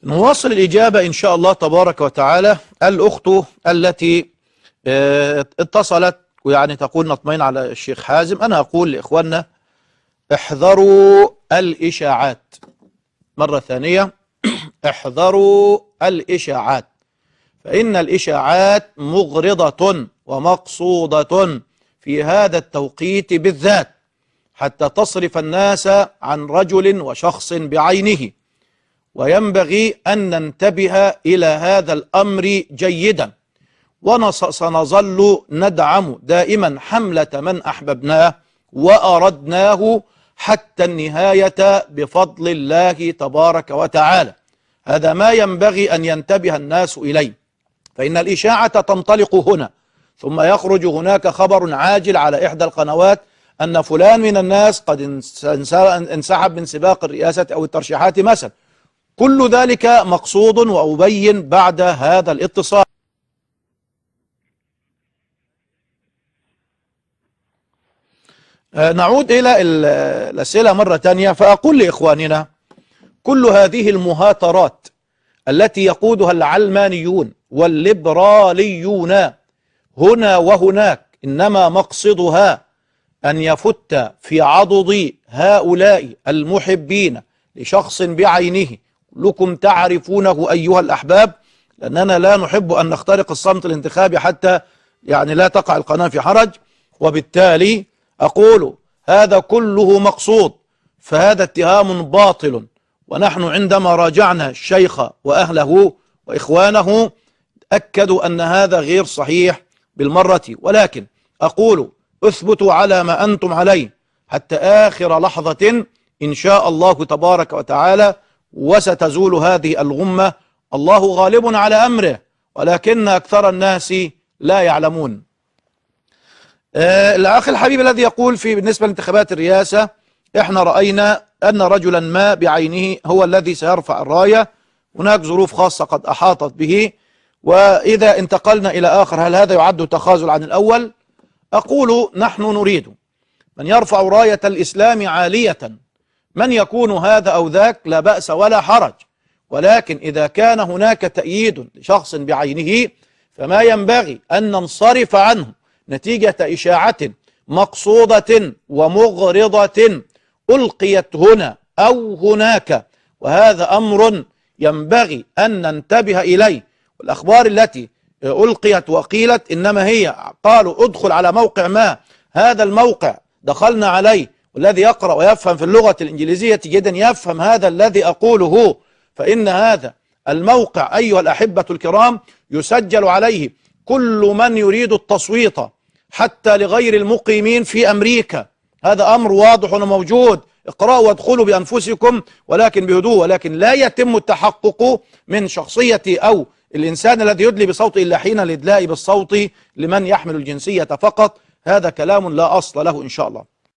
نواصل الإجابة إن شاء الله تبارك وتعالى. الأخت التي اتصلت ويعني تقول نطمئن على الشيخ حازم، أنا أقول لإخواننا احذروا الإشاعات مرة ثانية. احذروا الإشاعات، فإن الإشاعات مغرضة ومقصودة في هذا التوقيت بالذات حتى تصرف الناس عن رجل وشخص بعينه، وينبغي أن ننتبه إلى هذا الأمر جيدا، وسنظل ندعم دائما حملة من أحببناه وأردناه حتى النهاية بفضل الله تبارك وتعالى. هذا ما ينبغي أن ينتبه الناس إليه، فإن الإشاعة تنطلق هنا ثم يخرج هناك خبر عاجل على إحدى القنوات أن فلان من الناس قد انسحب من سباق الرئاسة أو الترشيحات مثلا. كل ذلك مقصود، وأبين بعد هذا الاتصال. نعود إلى الأسئلة مرة تانية، فأقول لإخواننا كل هذه المهاترات التي يقودها العلمانيون والليبراليون هنا وهناك إنما مقصدها أن يفت في عضد هؤلاء المحبين لشخص بعينه. لكم تعرفونه أيها الأحباب، لأننا لا نحب أن نخترق الصمت الانتخابي حتى يعني لا تقع القناة في حرج، وبالتالي أقول هذا كله مقصود، فهذا اتهام باطل. ونحن عندما راجعنا الشيخ وأهله وإخوانه أكدوا أن هذا غير صحيح بالمرة، ولكن أقول اثبتوا على ما أنتم عليه حتى آخر لحظة إن شاء الله تبارك وتعالى، وستزول هذه الغمة. الله غالب على أمره ولكن أكثر الناس لا يعلمون. الأخ الحبيب الذي يقول بالنسبة لانتخابات الرئاسة احنا رأينا أن رجلا ما بعينه هو الذي سيرفع الراية، هناك ظروف خاصة قد أحاطت به، وإذا انتقلنا إلى آخر هل هذا يعد تخاذل عن الأول؟ أقول نحن نريد من يرفع راية الإسلام عالية، من يكون هذا أو ذاك لا بأس ولا حرج، ولكن إذا كان هناك تأييد لشخص بعينه فما ينبغي أن ننصرف عنه نتيجة إشاعة مقصودة ومغرضة ألقيت هنا أو هناك، وهذا أمر ينبغي أن ننتبه إليه. والأخبار التي ألقيت وقيلت إنما هي قالوا ادخل على موقع ما، هذا الموقع دخلنا عليه، والذي يقرأ ويفهم في اللغة الإنجليزية جدا يفهم هذا الذي أقوله، فإن هذا الموقع أيها الأحبة الكرام يسجل عليه كل من يريد التصويت حتى لغير المقيمين في أمريكا. هذا أمر واضح وموجود، اقرأوا وادخلوا بأنفسكم ولكن بهدوء، ولكن لا يتم التحقق من شخصية أو الإنسان الذي يدلي بصوته إلا حين الإدلاء بالصوت لمن يحمل الجنسية فقط. هذا كلام لا أصل له إن شاء الله.